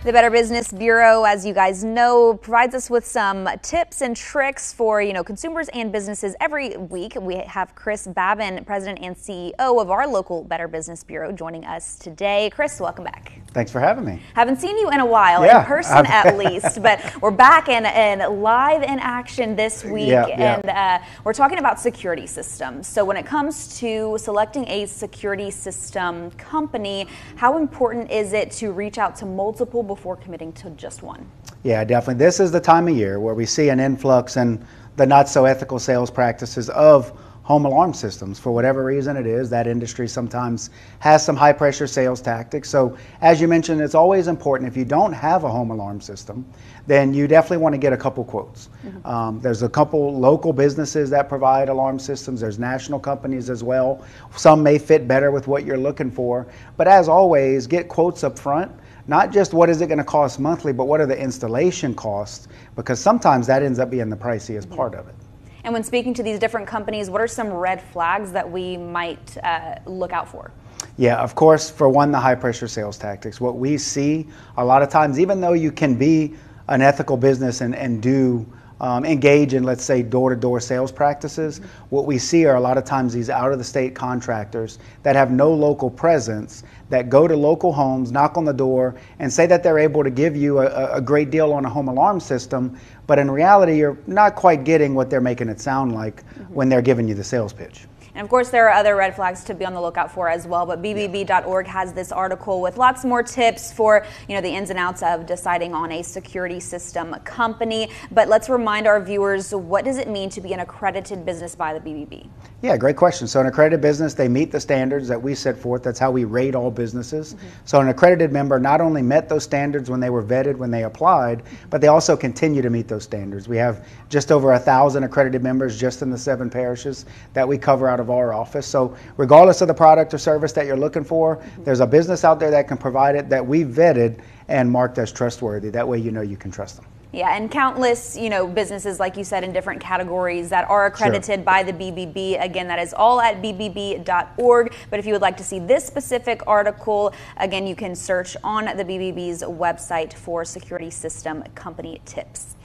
The Better Business Bureau, as you guys know, provides us with some tips and tricks for, consumers and businesses every week. We have Chris Babin, President and CEO of our local Better Business Bureau, joining us today. Chris, welcome back. Thanks for having me. Haven't seen you in a while, in person at least, but we're back and live in action this week, and we're talking about security systems. So when it comes to selecting a security system company, how important is it to reach out to multiple before committing to just one? Yeah, definitely. This is the time of year where we see an influx in the not so ethical sales practices of home alarm systems. For whatever reason it is, that industry sometimes has some high pressure sales tactics. So as you mentioned, it's always important, if you don't have a home alarm system, then you definitely want to get a couple quotes. There's a couple local businesses that provide alarm systems. There's national companies as well. Some may fit better with what you're looking for. But as always, get quotes up front. Not just what is it going to cost monthly, but what are the installation costs, because sometimes that ends up being the priciest part of it. And when speaking to these different companies, what are some red flags that we might look out for? Yeah, of course, for one, the high pressure sales tactics. What we see a lot of times, even though you can be an ethical business and do engage in, let's say, door-to-door sales practices, what we see are a lot of times these out-of-the-state contractors that have no local presence, that go to local homes, knock on the door, and say that they're able to give you a great deal on a home alarm system, but in reality, you're not quite getting what they're making it sound like when they're giving you the sales pitch. And of course, there are other red flags to be on the lookout for as well, but BBB.org has this article with lots more tips for, the ins and outs of deciding on a security system company. But let's remind our viewers, what does it mean to be an accredited business by the BBB? Yeah, great question. So an accredited business, they meet the standards that we set forth. That's how we rate all businesses. So an accredited member not only met those standards when they were vetted, when they applied, but they also continue to meet those standards. We have just over 1,000 accredited members just in the 7 parishes that we cover out of our office. So regardless of the product or service that you're looking for, there's a business out there that can provide it, that we vetted and marked as trustworthy. That way you can trust them. Yeah, and countless, businesses, like you said, in different categories that are accredited by the BBB. Again, that is all at BBB.org. But if you would like to see this specific article, again, you can search on the BBB's website for security system company tips.